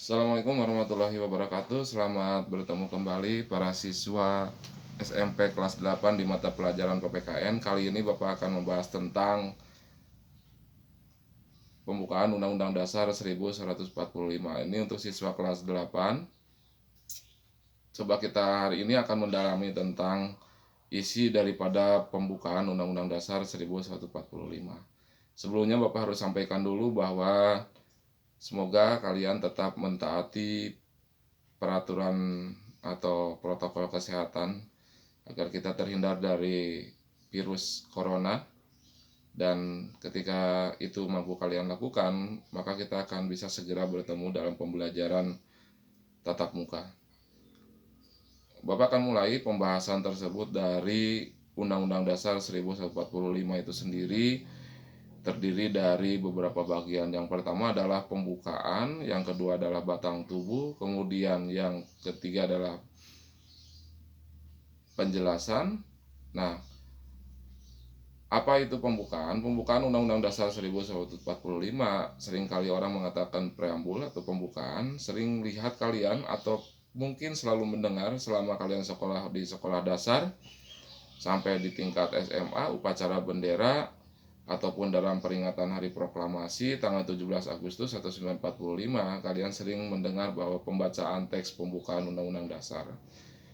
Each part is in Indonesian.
Assalamualaikum warahmatullahi wabarakatuh. Selamat bertemu kembali para siswa SMP kelas 8 di mata pelajaran PPKN. Kali ini Bapak akan membahas tentang pembukaan Undang-Undang Dasar 1145. Ini untuk siswa kelas 8. Coba kita hari ini akan mendalami tentang isi daripada pembukaan Undang-Undang Dasar 1145. Sebelumnya Bapak harus sampaikan dulu bahwa semoga kalian tetap mentaati peraturan atau protokol kesehatan agar kita terhindar dari virus corona, dan ketika itu mampu kalian lakukan, maka kita akan bisa segera bertemu dalam pembelajaran tatap muka. Bapak akan mulai pembahasan tersebut dari Undang-Undang Dasar 1145 itu sendiri, terdiri dari beberapa bagian. Yang pertama adalah pembukaan, yang kedua adalah batang tubuh, kemudian yang ketiga adalah penjelasan. Nah, apa itu pembukaan? Pembukaan Undang-Undang Dasar 1145, seringkali orang mengatakan preambul atau pembukaan. Sering lihat kalian atau mungkin selalu mendengar selama kalian sekolah di sekolah dasar sampai di tingkat SMA, upacara bendera ataupun dalam peringatan Hari Proklamasi tanggal 17 Agustus 1945, kalian sering mendengar bahwa pembacaan teks pembukaan Undang-Undang Dasar.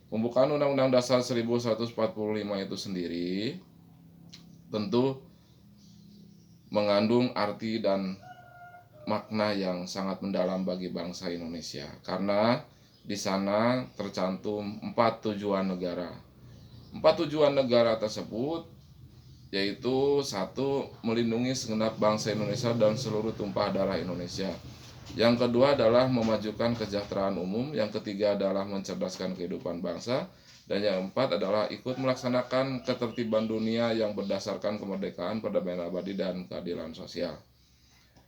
Pembukaan Undang-Undang Dasar 1145 itu sendiri tentu mengandung arti dan makna yang sangat mendalam bagi bangsa Indonesia, karena di sana tercantum 4 tujuan negara. 4 tujuan negara tersebut yaitu: 1. Melindungi segenap bangsa Indonesia dan seluruh tumpah darah Indonesia. Yang kedua adalah memajukan kesejahteraan umum. Yang ketiga adalah mencerdaskan kehidupan bangsa. Dan yang keempat adalah ikut melaksanakan ketertiban dunia yang berdasarkan kemerdekaan, perdamaian abadi, dan keadilan sosial.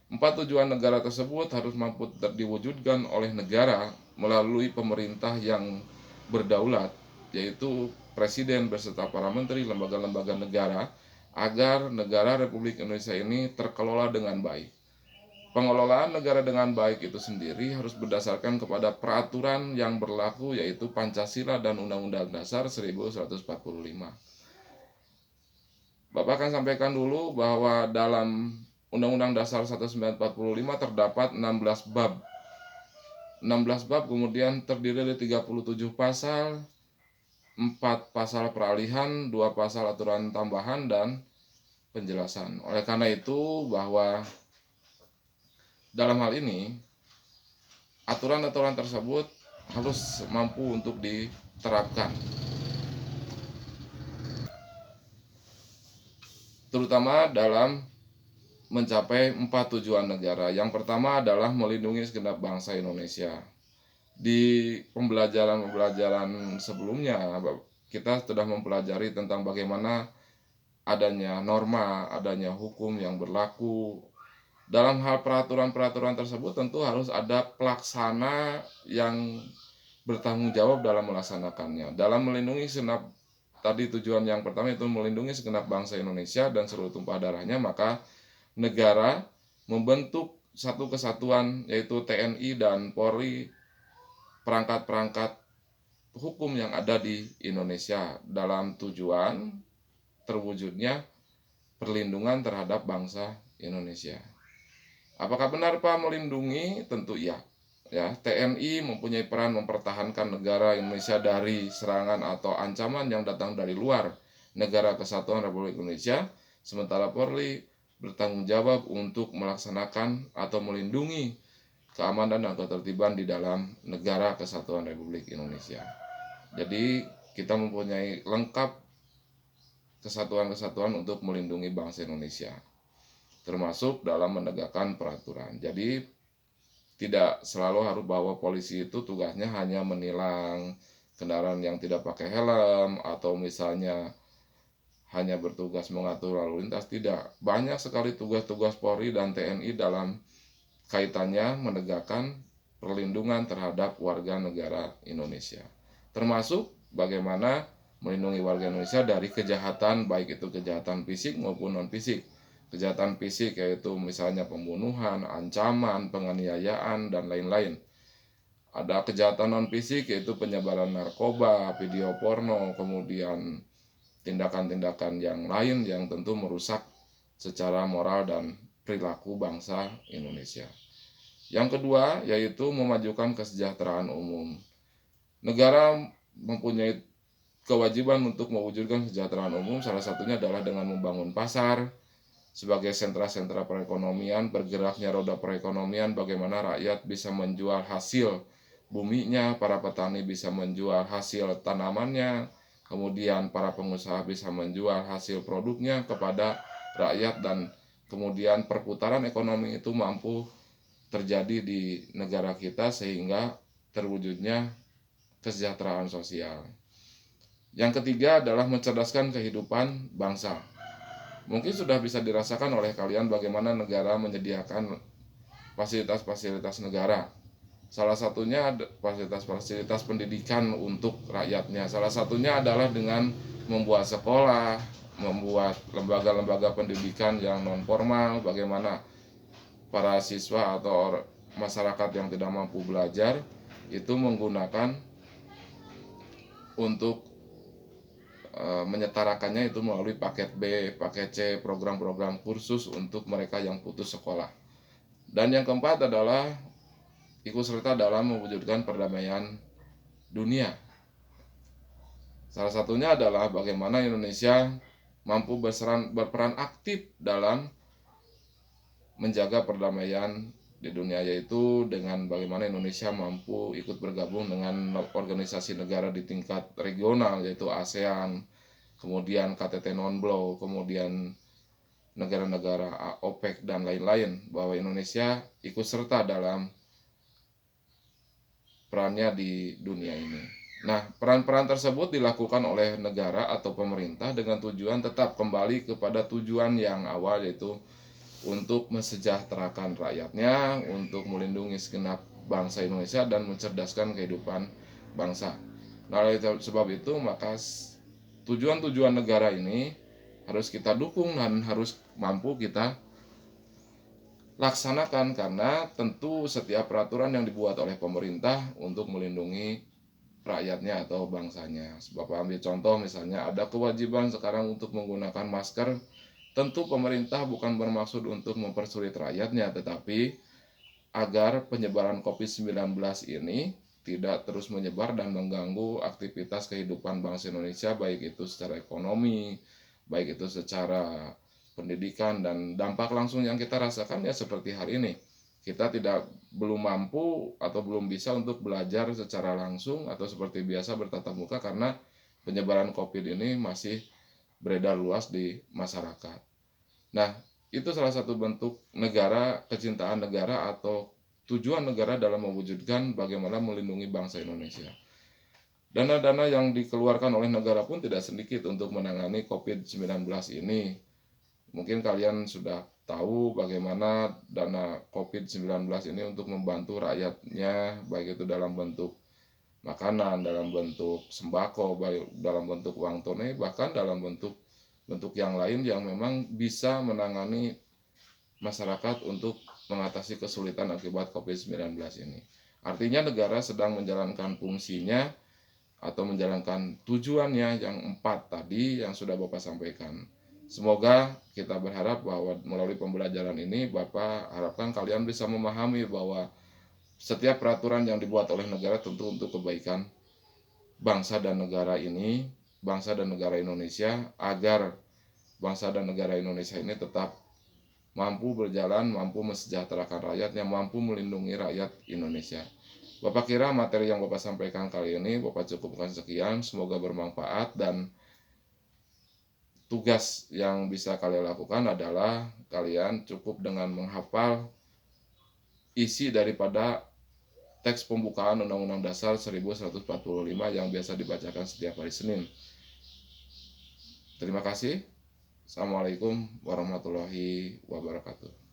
4 tujuan negara tersebut harus mampu diwujudkan oleh negara melalui pemerintah yang berdaulat, yaitu presiden beserta para menteri, lembaga-lembaga negara, agar negara Republik Indonesia ini terkelola dengan baik. Pengelolaan negara dengan baik itu sendiri harus berdasarkan kepada peraturan yang berlaku, yaitu Pancasila dan Undang-Undang Dasar 1145. Bapak akan sampaikan dulu bahwa dalam Undang-Undang Dasar 1945 terdapat 16 bab. 16 bab kemudian terdiri dari 37 pasal, 4 pasal peralihan, 2 pasal aturan tambahan, dan penjelasan. Oleh karena itu, bahwa dalam hal ini aturan-aturan tersebut harus mampu untuk diterapkan, terutama dalam mencapai 4 tujuan negara. Yang pertama adalah melindungi segenap bangsa Indonesia. Di pembelajaran sebelumnya, kita sudah mempelajari tentang bagaimana adanya norma, adanya hukum yang berlaku. Dalam hal peraturan-peraturan tersebut tentu harus ada pelaksana yang bertanggung jawab dalam melaksanakannya. Dalam melindungi segenap, tadi tujuan yang pertama itu melindungi segenap bangsa Indonesia dan seluruh tumpah darahnya, maka negara membentuk satu kesatuan, yaitu TNI dan Polri, perangkat-perangkat hukum yang ada di Indonesia, dalam tujuan terwujudnya perlindungan terhadap bangsa Indonesia. Apakah benar Pak melindungi? Tentu iya. TNI mempunyai peran mempertahankan negara Indonesia dari serangan atau ancaman yang datang dari luar negara kesatuan Republik Indonesia, sementara Polri bertanggung jawab untuk melaksanakan atau melindungi keamanan dan ketertiban di dalam negara kesatuan Republik Indonesia. Jadi kita mempunyai lengkap kesatuan-kesatuan untuk melindungi bangsa Indonesia, termasuk dalam menegakkan peraturan. Jadi tidak selalu harus bahwa polisi itu tugasnya hanya menilang kendaraan yang tidak pakai helm, atau misalnya hanya bertugas mengatur lalu lintas. Tidak, banyak sekali tugas-tugas Polri dan TNI dalam kaitannya menegakkan perlindungan terhadap warga negara Indonesia, termasuk bagaimana melindungi warga Indonesia dari kejahatan, baik itu kejahatan fisik maupun non fisik. Kejahatan fisik yaitu misalnya pembunuhan, ancaman, penganiayaan, dan lain-lain. Ada kejahatan non fisik yaitu penyebaran narkoba, video porno, kemudian tindakan-tindakan yang lain yang tentu merusak secara moral dan perilaku bangsa Indonesia. Yang kedua yaitu memajukan kesejahteraan umum. Negara mempunyai kewajiban untuk mewujudkan kesejahteraan umum, salah satunya adalah dengan membangun pasar sebagai sentra-sentra perekonomian, bergeraknya roda perekonomian, bagaimana rakyat bisa menjual hasil buminya, para petani bisa menjual hasil tanamannya, kemudian para pengusaha bisa menjual hasil produknya kepada rakyat, dan kemudian perputaran ekonomi itu mampu terjadi di negara kita sehingga terwujudnya kesejahteraan sosial. Yang ketiga adalah mencerdaskan kehidupan bangsa. Mungkin sudah bisa dirasakan oleh kalian bagaimana negara menyediakan fasilitas-fasilitas negara. Salah satunya fasilitas-fasilitas pendidikan untuk rakyatnya. Salah satunya adalah dengan membuat sekolah, membuat lembaga-lembaga pendidikan yang non formal, bagaimana para siswa atau masyarakat yang tidak mampu belajar itu menggunakan untuk menyetarakannya itu melalui paket B, paket C, program-program kursus untuk mereka yang putus sekolah. Dan yang keempat adalah ikut serta dalam mewujudkan perdamaian dunia. Salah satunya adalah bagaimana Indonesia mampu berperan aktif dalam menjaga perdamaian di dunia, yaitu dengan bagaimana Indonesia mampu ikut bergabung dengan organisasi negara di tingkat regional yaitu ASEAN, kemudian KTT Non-Bloc, kemudian negara-negara OPEC dan lain-lain, bahwa Indonesia ikut serta dalam perannya di dunia ini. Nah, peran-peran tersebut dilakukan oleh negara atau pemerintah dengan tujuan tetap kembali kepada tujuan yang awal, yaitu untuk mensejahterakan rakyatnya, untuk melindungi segenap bangsa Indonesia dan mencerdaskan kehidupan bangsa. Nah, oleh sebab itu maka tujuan-tujuan negara ini harus kita dukung dan harus mampu kita laksanakan, karena tentu setiap peraturan yang dibuat oleh pemerintah untuk melindungi rakyatnya atau bangsanya. Bapak ambil contoh misalnya ada kewajiban sekarang untuk menggunakan masker. Tentu pemerintah bukan bermaksud untuk mempersulit rakyatnya, tetapi agar penyebaran COVID-19 ini tidak terus menyebar dan mengganggu aktivitas kehidupan bangsa Indonesia, baik itu secara ekonomi, baik itu secara pendidikan, dan dampak langsung yang kita rasakan ya seperti hari ini. Kita belum mampu atau belum bisa untuk belajar secara langsung atau seperti biasa bertatap muka karena penyebaran COVID ini masih beredar luas di masyarakat. Nah, itu salah satu bentuk negara, kecintaan negara atau tujuan negara dalam mewujudkan bagaimana melindungi bangsa Indonesia. Dana-dana yang dikeluarkan oleh negara pun tidak sedikit untuk menangani COVID-19 ini. Mungkin kalian sudah tahu bagaimana dana COVID-19 ini untuk membantu rakyatnya, baik itu dalam bentuk makanan, dalam bentuk sembako, baik dalam bentuk uang tunai, bahkan dalam bentuk yang lain yang memang bisa menangani masyarakat untuk mengatasi kesulitan akibat COVID-19 ini. Artinya negara sedang menjalankan fungsinya atau menjalankan tujuannya yang 4 tadi yang sudah Bapak sampaikan. Semoga kita berharap bahwa melalui pembelajaran ini Bapak harapkan kalian bisa memahami bahwa setiap peraturan yang dibuat oleh negara tentu untuk kebaikan bangsa dan negara ini, bangsa dan negara Indonesia, agar bangsa dan negara Indonesia ini tetap mampu berjalan, mampu mensejahterakan rakyatnya, mampu melindungi rakyat Indonesia. Bapak kira materi yang Bapak sampaikan kali ini Bapak cukupkan sekian, semoga bermanfaat, dan tugas yang bisa kalian lakukan adalah kalian cukup dengan menghafal isi daripada teks pembukaan Undang-Undang Dasar 1145 yang biasa dibacakan setiap hari Senin. Terima kasih. Assalamualaikum warahmatullahi wabarakatuh.